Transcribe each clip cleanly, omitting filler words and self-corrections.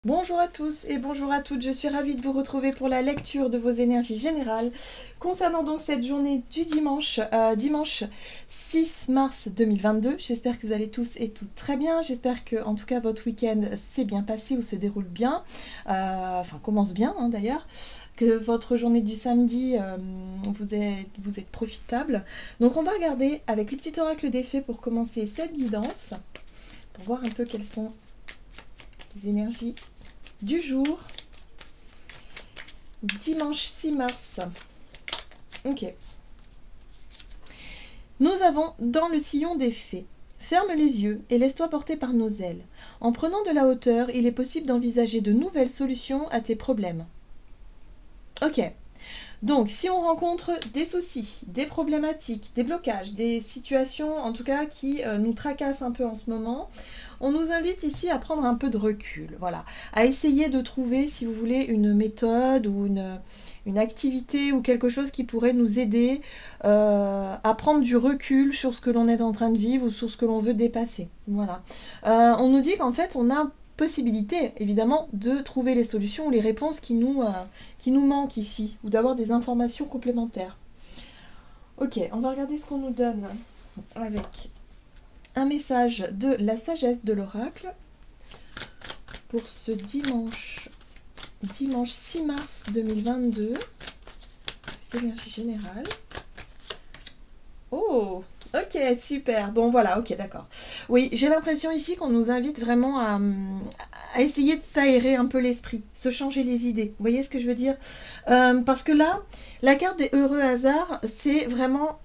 Bonjour à tous et bonjour à toutes, je suis ravie de vous retrouver pour la lecture de vos énergies générales concernant donc cette journée du dimanche 6 mars 2022. J'espère que vous allez tous et toutes très bien, j'espère que en tout cas votre week-end s'est bien passé ou se déroule bien, commence bien d'ailleurs, que votre journée du samedi vous êtes profitable. Donc on va regarder avec le petit oracle des fées pour commencer cette guidance, pour voir un peu quelles sont les énergies du jour, dimanche 6 mars. Ok. Nous avons dans le sillon des fées. Ferme les yeux et laisse-toi porter par nos ailes. En prenant de la hauteur, il est possible d'envisager de nouvelles solutions à tes problèmes. Ok. Donc, si on rencontre des soucis, des problématiques, des blocages, des situations en tout cas qui nous tracassent un peu en ce moment, on nous invite ici à prendre un peu de recul, voilà, à essayer de trouver, si vous voulez, une méthode ou une activité ou quelque chose qui pourrait nous aider à prendre du recul sur ce que l'on est en train de vivre ou sur ce que l'on veut dépasser. Voilà. On nous dit qu'en fait, on a possibilité, évidemment, de trouver les solutions ou les réponses qui nous manquent ici, ou d'avoir des informations complémentaires. Ok, on va regarder ce qu'on nous donne avec un message de la sagesse de l'oracle pour ce dimanche 6 mars 2022. Les énergies générales. Oh, ok, super. Bon, voilà, ok, d'accord. Oui, j'ai l'impression ici qu'on nous invite vraiment à essayer de s'aérer un peu l'esprit, se changer les idées. Vous voyez ce que je veux dire? Parce que là, la carte des heureux hasards, c'est vraiment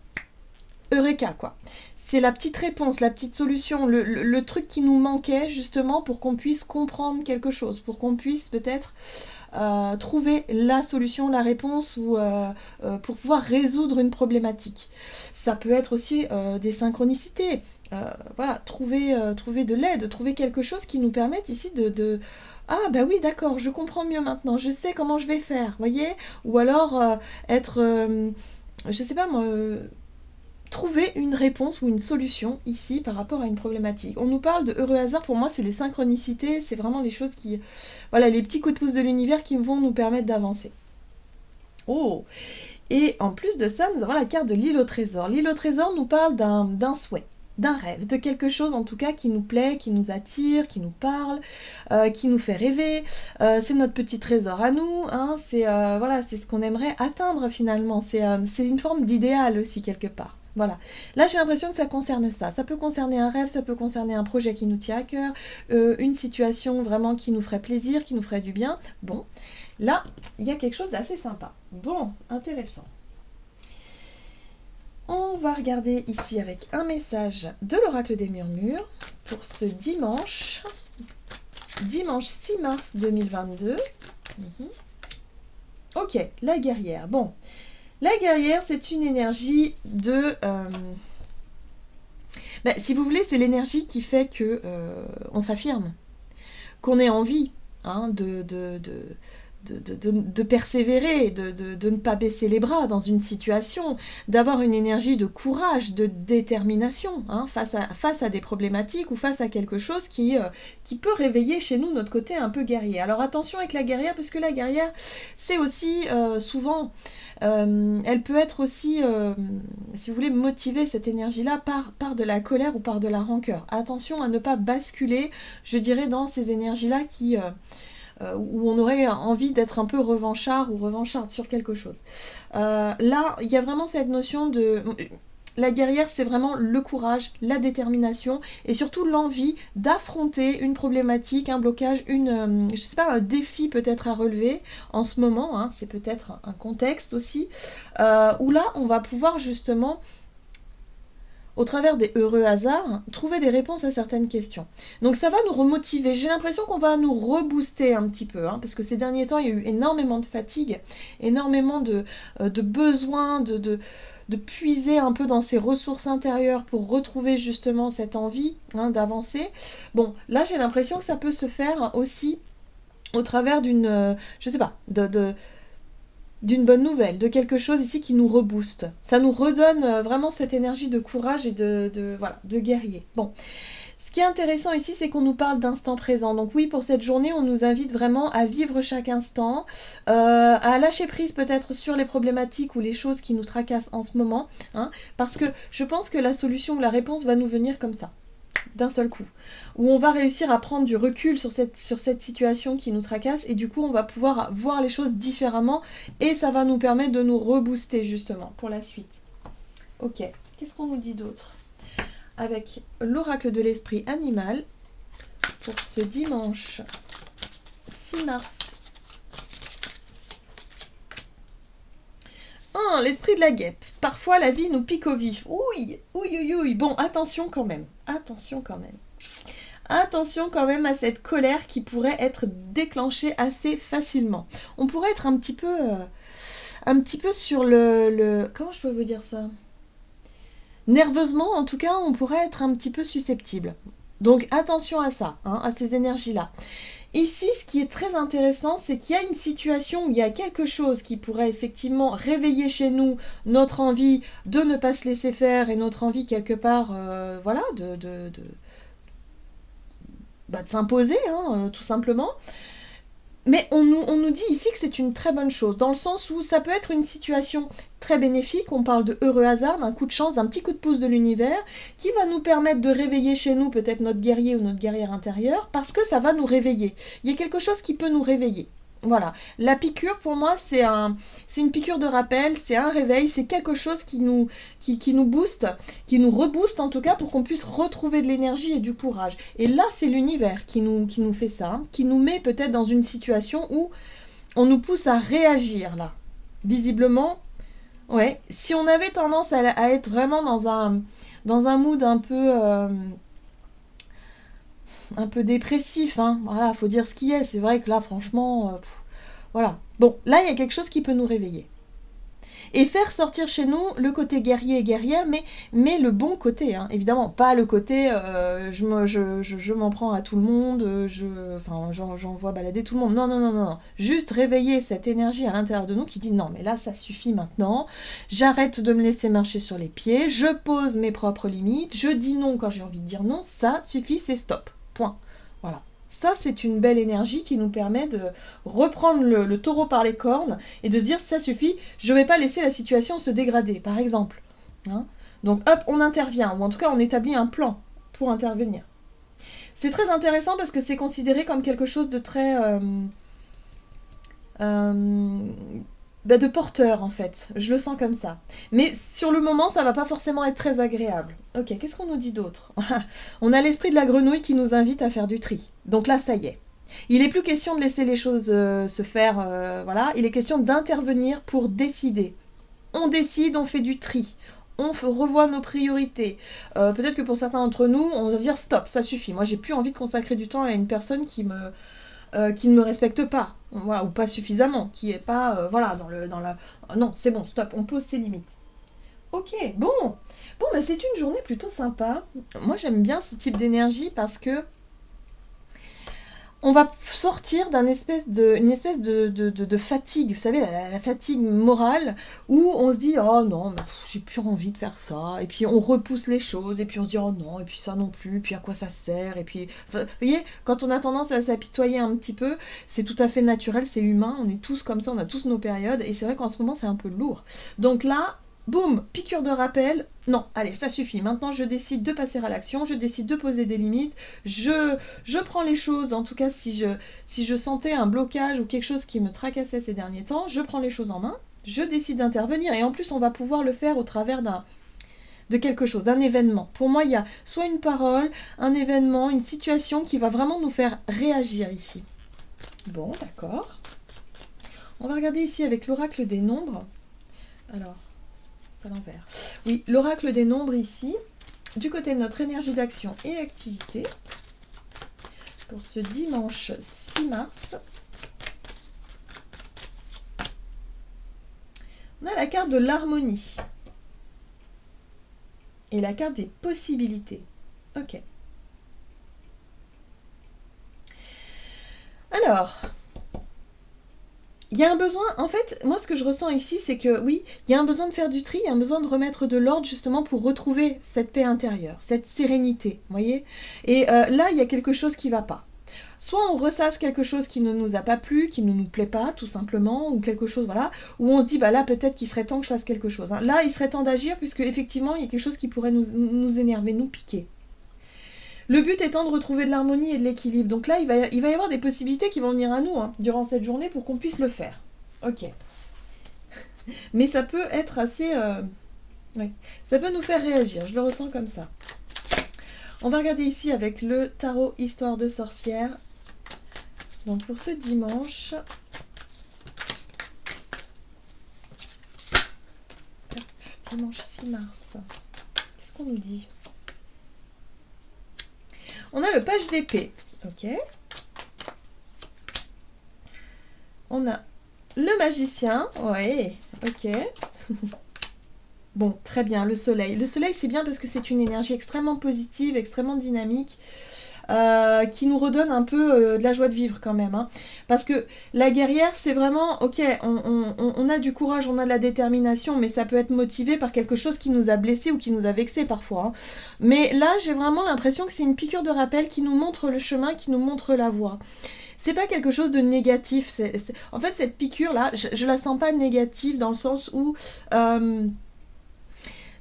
Eureka, quoi. C'est la petite réponse, la petite solution, le truc qui nous manquait justement pour qu'on puisse comprendre quelque chose, pour qu'on puisse peut-être trouver la solution, la réponse ou pour pouvoir résoudre une problématique. Ça peut être aussi des synchronicités. Voilà, trouver de l'aide, trouver quelque chose qui nous permette ici ah bah oui d'accord, je comprends mieux maintenant, je sais comment je vais faire, voyez. Ou alors être, je sais pas moi, trouver une réponse ou une solution ici par rapport à une problématique. On nous parle de heureux hasard, pour moi c'est les synchronicités, c'est vraiment les choses qui... Voilà, les petits coups de pouce de l'univers qui vont nous permettre d'avancer. Oh! Et en plus de ça, nous avons la carte de l'île au trésor. L'île au trésor nous parle d'un souhait, d'un rêve, de quelque chose en tout cas qui nous plaît, qui nous attire, qui nous parle, qui nous fait rêver. C'est notre petit trésor à nous, hein, c'est voilà, c'est ce qu'on aimerait atteindre finalement. C'est une forme d'idéal aussi quelque part. Voilà. Là, j'ai l'impression que ça concerne ça. Ça peut concerner un rêve, ça peut concerner un projet qui nous tient à cœur, une situation vraiment qui nous ferait plaisir, qui nous ferait du bien. Bon, là, il y a quelque chose d'assez sympa. Bon, intéressant. On va regarder ici avec un message de l'oracle des murmures pour ce dimanche 6 mars 2022. Ok, la guerrière. Bon, la guerrière, c'est une énergie de... si vous voulez, c'est l'énergie qui fait que on s'affirme, qu'on ait envie de persévérer, de ne pas baisser les bras dans une situation, d'avoir une énergie de courage, de détermination face à des problématiques ou face à quelque chose qui peut réveiller chez nous notre côté un peu guerrier. Alors attention avec la guerrière, parce que la guerrière, c'est aussi souvent... elle peut être aussi, si vous voulez, motiver cette énergie-là par de la colère ou par de la rancœur. Attention à ne pas basculer, je dirais, dans ces énergies-là où on aurait envie d'être un peu revanchard ou revancharde sur quelque chose. Là, il y a vraiment cette notion de... La guerrière, c'est vraiment le courage, la détermination et surtout l'envie d'affronter une problématique, un blocage, je sais pas, un défi peut-être à relever en ce moment. C'est peut-être un contexte aussi où là, on va pouvoir justement, au travers des heureux hasards, trouver des réponses à certaines questions. Donc ça va nous remotiver. J'ai l'impression qu'on va nous rebooster un petit peu, parce que ces derniers temps, il y a eu énormément de fatigue, énormément de besoins, de puiser un peu dans ses ressources intérieures pour retrouver justement cette envie d'avancer. Bon, là, j'ai l'impression que ça peut se faire aussi au travers d'une, je sais pas, d'une bonne nouvelle, de quelque chose ici qui nous rebooste. Ça nous redonne vraiment cette énergie de courage et de guerrier. Bon, Ce qui est intéressant ici, c'est qu'on nous parle d'instant présent. Donc oui, pour cette journée, on nous invite vraiment à vivre chaque instant, à lâcher prise peut-être sur les problématiques ou les choses qui nous tracassent en ce moment, hein, parce que je pense que la solution ou la réponse va nous venir comme ça, d'un seul coup, où on va réussir à prendre du recul sur cette situation qui nous tracasse, et du coup, on va pouvoir voir les choses différemment, et ça va nous permettre de nous rebooster justement pour la suite. Ok, qu'est-ce qu'on nous dit d'autre ? Avec l'oracle de l'esprit animal pour ce dimanche 6 mars. L'esprit de la guêpe. Parfois la vie nous pique au vif. Oui, oui, oui, oui. Bon, attention quand même. Attention quand même. Attention quand même à cette colère qui pourrait être déclenchée assez facilement. On pourrait être un petit peu sur le... Comment je peux vous dire ça ? Nerveusement, en tout cas, on pourrait être un petit peu susceptible. Donc attention à ça, hein, à ces énergies-là. Ici, ce qui est très intéressant, c'est qu'il y a une situation où il y a quelque chose qui pourrait effectivement réveiller chez nous notre envie de ne pas se laisser faire et notre envie quelque part, voilà, de s'imposer, hein, tout simplement. Mais on nous dit ici que c'est une très bonne chose, dans le sens où ça peut être une situation très bénéfique, on parle de heureux hasard, d'un coup de chance, d'un petit coup de pouce de l'univers, qui va nous permettre de réveiller chez nous peut-être notre guerrier ou notre guerrière intérieure, parce que ça va nous réveiller. Il y a quelque chose qui peut nous réveiller. Voilà. La piqûre, pour moi, c'est une piqûre de rappel, c'est un réveil, c'est quelque chose qui nous booste, qui nous rebooste en tout cas, pour qu'on puisse retrouver de l'énergie et du courage. Et là, c'est l'univers qui nous fait ça, hein, qui nous met peut-être dans une situation où on nous pousse à réagir, là. Visiblement, ouais. Si on avait tendance à être vraiment dans un mood un peu dépressif, hein. Voilà, faut dire ce qui est. C'est vrai que là, franchement, voilà. Bon, là, il y a quelque chose qui peut nous réveiller. Et faire sortir chez nous le côté guerrier et guerrière, mais le bon côté, hein. Évidemment, pas le côté je m'en prends à tout le monde, j'envoie balader tout le monde. Non, non, non, non. Juste réveiller cette énergie à l'intérieur de nous qui dit non, mais là, ça suffit maintenant. J'arrête de me laisser marcher sur les pieds, je pose mes propres limites, je dis non quand j'ai envie de dire non, ça suffit, c'est stop. Point. Voilà. Ça, c'est une belle énergie qui nous permet de reprendre le taureau par les cornes et de se dire ça suffit, je ne vais pas laisser la situation se dégrader, par exemple. Hein. Donc hop, on intervient, ou en tout cas on établit un plan pour intervenir. C'est très intéressant parce que c'est considéré comme quelque chose de très... de porteur en fait, je le sens comme ça. Mais sur le moment, ça va pas forcément être très agréable. Ok, qu'est-ce qu'on nous dit d'autre ? On a l'esprit de la grenouille qui nous invite à faire du tri. Donc là, ça y est. Il n'est plus question de laisser les choses se faire, voilà. Il est question d'intervenir pour décider. On décide, on fait du tri. On revoit nos priorités. Peut-être que pour certains d'entre nous, on va se dire stop, ça suffit. Moi, j'ai plus envie de consacrer du temps à une personne qui ne me respecte pas, voilà, ou pas suffisamment, qui est pas, voilà, non, c'est bon, stop, on pose ses limites. Ok, bon, bah c'est une journée plutôt sympa. Moi, j'aime bien ce type d'énergie parce que on va sortir une espèce de fatigue, vous savez, la fatigue morale, où on se dit « Oh non, mais j'ai plus envie de faire ça », et puis on repousse les choses, et puis on se dit « Oh non, et puis ça non plus, et puis à quoi ça sert ?» Et puis, vous voyez, quand on a tendance à s'apitoyer un petit peu, c'est tout à fait naturel, c'est humain, on est tous comme ça, on a tous nos périodes, et c'est vrai qu'en ce moment, c'est un peu lourd. Donc là, boum, piqûre de rappel, non, allez, ça suffit, maintenant je décide de passer à l'action, je décide de poser des limites, je prends les choses, en tout cas si je sentais un blocage ou quelque chose qui me tracassait ces derniers temps, je prends les choses en main, je décide d'intervenir, et en plus on va pouvoir le faire au travers de quelque chose, d'un événement. Pour moi, il y a soit une parole, un événement, une situation qui va vraiment nous faire réagir ici. Bon, d'accord. On va regarder ici avec l'oracle des nombres. Alors... à l'envers. Oui, l'oracle des nombres ici, du côté de notre énergie d'action et activité, pour ce dimanche 6 mars. On a la carte de l'harmonie et la carte des possibilités. Ok. Alors, il y a un besoin, en fait, moi ce que je ressens ici, c'est que oui, il y a un besoin de faire du tri, il y a un besoin de remettre de l'ordre justement pour retrouver cette paix intérieure, cette sérénité, vous voyez. Et là, il y a quelque chose qui ne va pas. Soit on ressasse quelque chose qui ne nous a pas plu, qui ne nous plaît pas, tout simplement, ou quelque chose, voilà, où on se dit, bah là, peut-être qu'il serait temps que je fasse quelque chose, hein. Là, il serait temps d'agir, puisque effectivement, il y a quelque chose qui pourrait nous énerver, nous piquer. Le but étant de retrouver de l'harmonie et de l'équilibre. Donc là, il va y avoir des possibilités qui vont venir à nous, hein, durant cette journée pour qu'on puisse le faire. Ok. Mais ça peut être assez... ouais. Ça peut nous faire réagir, je le ressens comme ça. On va regarder ici avec le tarot Histoire de sorcière. Donc pour ce dimanche... Hop, dimanche 6 mars. Qu'est-ce qu'on nous dit ? On a le page d'épée. Ok. On a le magicien. Ouais, ok. Bon, très bien, le soleil. Le soleil, c'est bien parce que c'est une énergie extrêmement positive, extrêmement dynamique, qui nous redonne un peu de la joie de vivre quand même, hein. Parce que la guerrière, c'est vraiment, ok, on a du courage, on a de la détermination, mais ça peut être motivé par quelque chose qui nous a blessés ou qui nous a vexés parfois, hein. Mais là, j'ai vraiment l'impression que c'est une piqûre de rappel qui nous montre le chemin, qui nous montre la voie. C'est pas quelque chose de négatif. En fait, cette piqûre-là, je la sens pas négative dans le sens où...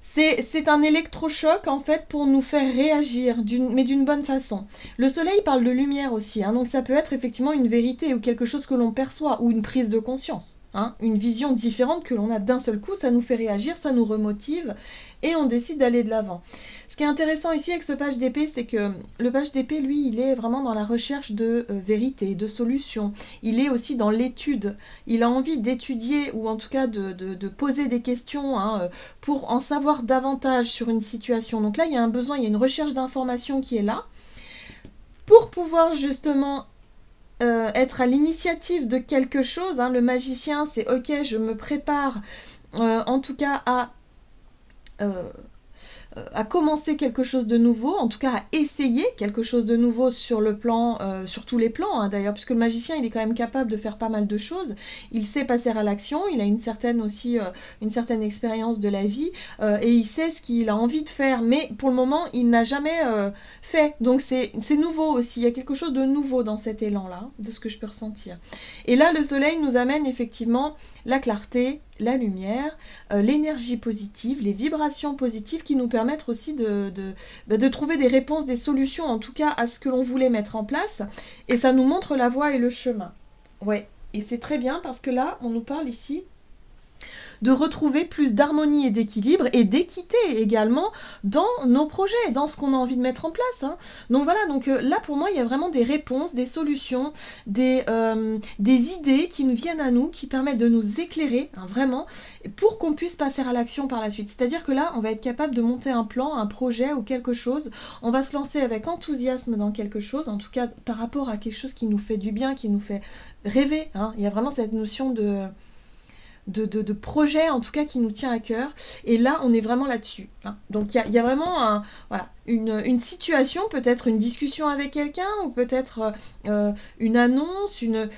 c'est un électrochoc en fait pour nous faire réagir, mais d'une bonne façon. Le soleil parle de lumière aussi, hein, donc ça peut être effectivement une vérité ou quelque chose que l'on perçoit, ou une prise de conscience. Hein, une vision différente que l'on a d'un seul coup, ça nous fait réagir, ça nous remotive et on décide d'aller de l'avant. Ce qui est intéressant ici avec ce page d'épée, c'est que le page d'épée, lui, il est vraiment dans la recherche de vérité, de solutions. Il est aussi dans l'étude. Il a envie d'étudier ou en tout cas de poser des questions, hein, pour en savoir davantage sur une situation. Donc là, il y a un besoin, il y a une recherche d'information qui est là pour pouvoir justement être à l'initiative de quelque chose, hein. Le magicien, c'est ok, je me prépare en tout cas à commencer quelque chose de nouveau, en tout cas à essayer quelque chose de nouveau sur le plan, sur tous les plans, hein, d'ailleurs, puisque le magicien, il est quand même capable de faire pas mal de choses. Il sait passer à l'action, il a une certaine expérience de la vie, et il sait ce qu'il a envie de faire, mais pour le moment, il n'a jamais fait. Donc c'est nouveau aussi, il y a quelque chose de nouveau dans cet élan-là, de ce que je peux ressentir. Et là, le soleil nous amène effectivement la clarté, la lumière, l'énergie positive, les vibrations positives qui nous permettent aussi de trouver des réponses, des solutions, en tout cas à ce que l'on voulait mettre en place. Et ça nous montre la voie et le chemin. Ouais, et c'est très bien parce que là, on nous parle ici de retrouver plus d'harmonie et d'équilibre et d'équité également dans nos projets, dans ce qu'on a envie de mettre en place, hein. Donc voilà, donc là pour moi il y a vraiment des réponses, des solutions, des idées qui nous viennent à nous, qui permettent de nous éclairer, hein, vraiment, pour qu'on puisse passer à l'action par la suite. C'est-à-dire que là on va être capable de monter un plan, un projet ou quelque chose, on va se lancer avec enthousiasme dans quelque chose, en tout cas par rapport à quelque chose qui nous fait du bien, qui nous fait rêver, hein. Il y a vraiment cette notion de projet en tout cas qui nous tient à cœur, et là on est vraiment là-dessus, hein. Donc il y a vraiment une situation, peut-être une discussion avec quelqu'un, ou peut-être une annonce, une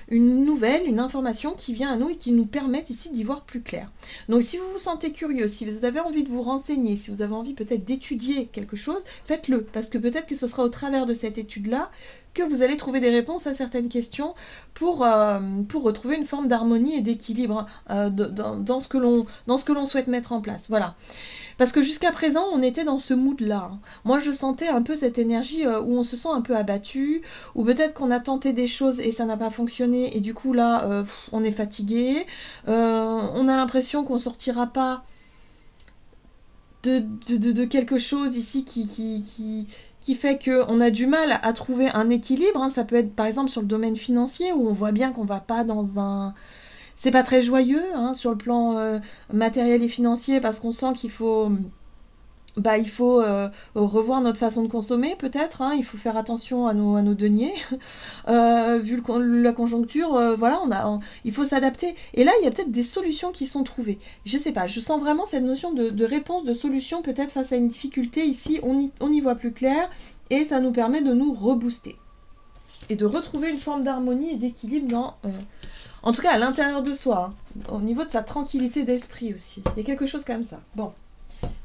nouvelle, une information qui vient à nous et qui nous permet ici d'y voir plus clair. Donc si vous vous sentez curieux, si vous avez envie de vous renseigner, si vous avez envie peut-être d'étudier quelque chose, faites-le, parce que peut-être que ce sera au travers de cette étude-là que vous allez trouver des réponses à certaines questions pour retrouver une forme d'harmonie et d'équilibre dans ce que l'on souhaite mettre en place. Voilà. Parce que jusqu'à présent, on était dans ce mood-là, hein. Moi, je sentais un peu cette énergie où on se sent un peu abattu, ou peut-être qu'on a tenté des choses et ça n'a pas fonctionné, et du coup, là, on est fatigué. On a l'impression qu'on ne sortira pas de quelque chose ici qui fait qu'on a du mal à trouver un équilibre, hein. Ça peut être par exemple sur le domaine financier où on voit bien qu'on va pas dans un... C'est pas très joyeux, hein, sur le plan matériel et financier, parce qu'on sent qu'il faut... il faut revoir notre façon de consommer peut-être, hein. Il faut faire attention à nos deniers, vu la conjoncture, voilà, il faut s'adapter. Et là, il y a peut-être des solutions qui sont trouvées. Je sais pas, je sens vraiment cette notion de réponse, de solution, peut-être face à une difficulté. Ici, on y voit plus clair, et ça nous permet de nous rebooster. et de retrouver une forme d'harmonie et d'équilibre dans, en tout cas à l'intérieur de soi, hein, au niveau de sa tranquillité d'esprit aussi. Il y a quelque chose comme ça. Bon,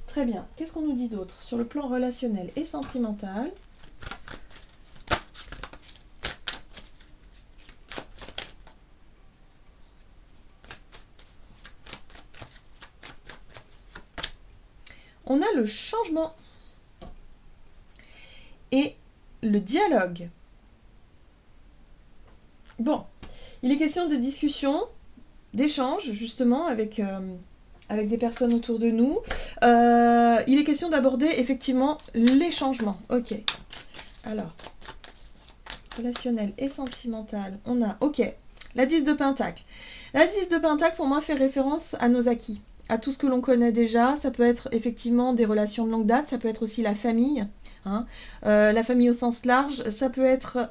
très bien. Qu'est-ce qu'on nous dit d'autre sur le plan relationnel et sentimental? On a le changement et le dialogue. Bon, il est question de discussion, d'échange justement avec des personnes autour de nous. Il est question d'aborder effectivement les changements. Ok, alors, relationnel et sentimental, on a, ok, la 10 de Pentacle. La 10 de Pentacle pour moi fait référence à nos acquis, à tout ce que l'on connaît déjà. Ça peut être effectivement des relations de longue date, ça peut être aussi la famille, hein, la famille au sens large, ça peut être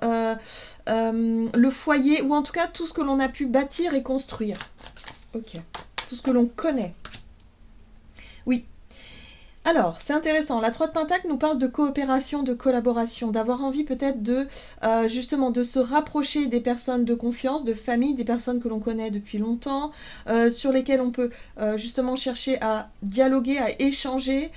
le foyer, ou en tout cas tout ce que l'on a pu bâtir et construire. Ok, tout ce que l'on connaît. Oui. Alors, c'est intéressant, la 3 de Pentacle nous parle de coopération, de collaboration, d'avoir envie peut-être de, justement, de se rapprocher des personnes de confiance, de famille, des personnes que l'on connaît depuis longtemps, sur lesquelles on peut justement chercher à dialoguer, à échanger,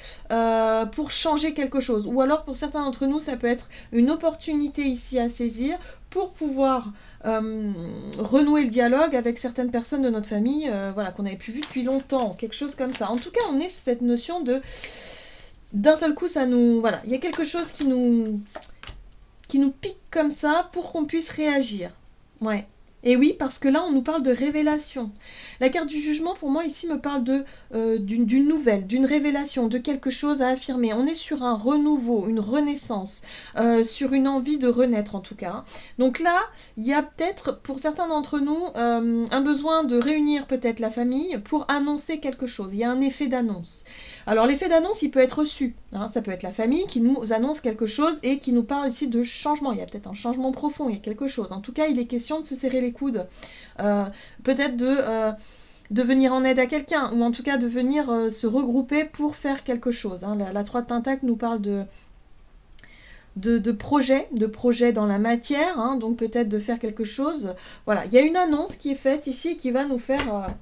pour changer quelque chose. Ou alors, pour certains d'entre nous, ça peut être une opportunité ici à saisir, pour pouvoir renouer le dialogue avec certaines personnes de notre famille, voilà, qu'on n'avait plus vu depuis longtemps, quelque chose comme ça. En tout cas, on est sur cette notion de... D'un seul coup, ça nous... Voilà, il y a quelque chose qui nous pique comme ça pour qu'on puisse réagir. Ouais. Et oui, parce que là, on nous parle de révélation. La carte du jugement, pour moi, ici, me parle d'une nouvelle, d'une révélation, de quelque chose à affirmer. On est sur un renouveau, une renaissance, sur une envie de renaître, en tout cas. Donc là, il y a peut-être, pour certains d'entre nous, un besoin de réunir peut-être la famille pour annoncer quelque chose. Il y a un effet d'annonce. Alors l'effet d'annonce, il peut être reçu. Hein, ça peut être la famille qui nous annonce quelque chose et qui nous parle ici de changement. Il y a peut-être un changement profond, il y a quelque chose. En tout cas, il est question de se serrer les coudes. Peut-être de venir en aide à quelqu'un, ou en tout cas de venir se regrouper pour faire quelque chose. Hein. La 3 de Pentacle nous parle de projets dans la matière, hein, donc peut-être de faire quelque chose. Voilà, il y a une annonce qui est faite ici qui va nous faire...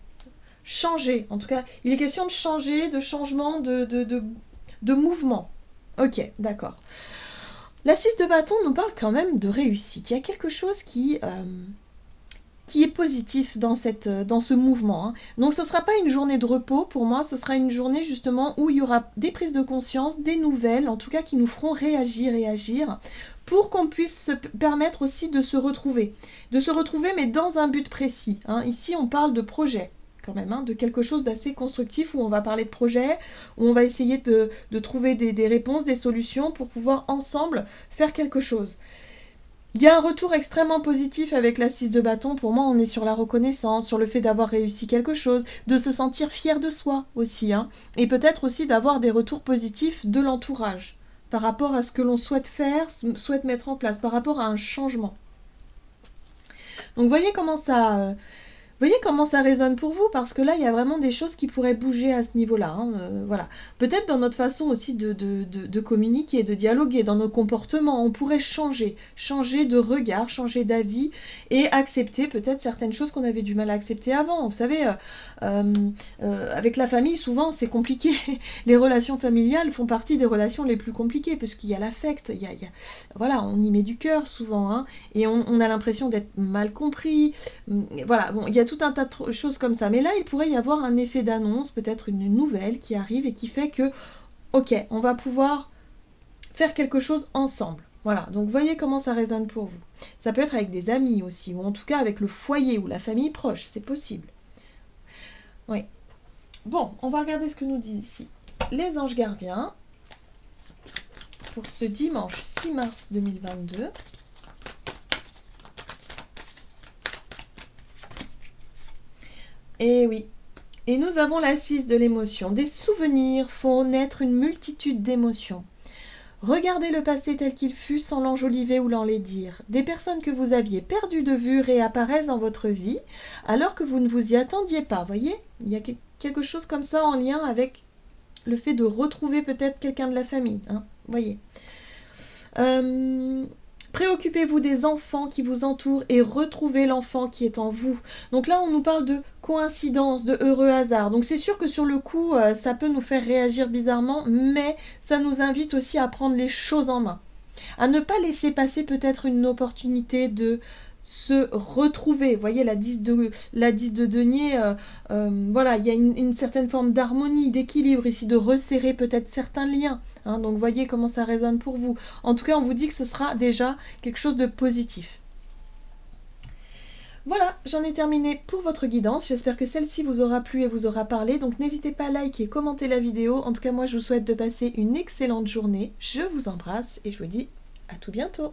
changer, en tout cas, il est question de changer, de changement, de mouvement. Ok, d'accord. La 6 de bâton nous parle quand même de réussite. Il y a quelque chose qui est positif dans ce mouvement. Hein. Donc ce ne sera pas une journée de repos, pour moi, ce sera une journée justement où il y aura des prises de conscience, des nouvelles, en tout cas qui nous feront réagir et agir, pour qu'on puisse se permettre aussi de se retrouver. De se retrouver, mais dans un but précis. Hein. Ici, on parle de projet. Quand même, hein, de quelque chose d'assez constructif où on va parler de projet, où on va essayer de trouver des réponses, des solutions pour pouvoir ensemble faire quelque chose. Il y a un retour extrêmement positif avec la 6 de bâton. Pour moi, on est sur la reconnaissance, sur le fait d'avoir réussi quelque chose, de se sentir fier de soi aussi, hein, et peut-être aussi d'avoir des retours positifs de l'entourage par rapport à ce que l'on souhaite faire, souhaite mettre en place, par rapport à un changement. Donc, voyez comment ça résonne pour vous, parce que là, il y a vraiment des choses qui pourraient bouger à ce niveau-là. Hein, voilà. Peut-être dans notre façon aussi de communiquer, de dialoguer, dans nos comportements, on pourrait changer de regard, changer d'avis et accepter peut-être certaines choses qu'on avait du mal à accepter avant. Vous savez, avec la famille, souvent, c'est compliqué. Les relations familiales font partie des relations les plus compliquées, parce qu'il y a l'affect, voilà, on y met du cœur souvent, hein, et on a l'impression d'être mal compris. Voilà, bon, il y a tout un tas de choses comme ça. Mais là, il pourrait y avoir un effet d'annonce, peut-être une nouvelle qui arrive et qui fait que, ok, on va pouvoir faire quelque chose ensemble. Voilà, donc voyez comment ça résonne pour vous. Ça peut être avec des amis aussi, ou en tout cas avec le foyer ou la famille proche, c'est possible. Oui. Bon, on va regarder ce que nous disent ici les anges gardiens pour ce dimanche 6 mars 2022. Et oui. Et nous avons l'assise de l'émotion. Des souvenirs font naître une multitude d'émotions. Regardez le passé tel qu'il fut sans l'enjoliver ou l'enlaidir. Des personnes que vous aviez perdues de vue réapparaissent dans votre vie alors que vous ne vous y attendiez pas. Voyez, il y a quelque chose comme ça en lien avec le fait de retrouver peut-être quelqu'un de la famille. Hein, voyez. Préoccupez-vous des enfants qui vous entourent et retrouvez l'enfant qui est en vous. Donc là, on nous parle de coïncidence, de heureux hasard. Donc c'est sûr que sur le coup, ça peut nous faire réagir bizarrement, mais ça nous invite aussi à prendre les choses en main. À ne pas laisser passer peut-être une opportunité de se retrouver. Vous voyez, la 10 de denier, voilà, il y a une certaine forme d'harmonie, d'équilibre ici, de resserrer peut-être certains liens. Hein, donc voyez comment ça résonne pour vous. En tout cas, on vous dit que ce sera déjà quelque chose de positif. Voilà, j'en ai terminé pour votre guidance. J'espère que celle-ci vous aura plu et vous aura parlé. Donc n'hésitez pas à liker et commenter la vidéo. En tout cas, moi, je vous souhaite de passer une excellente journée. Je vous embrasse et je vous dis à tout bientôt.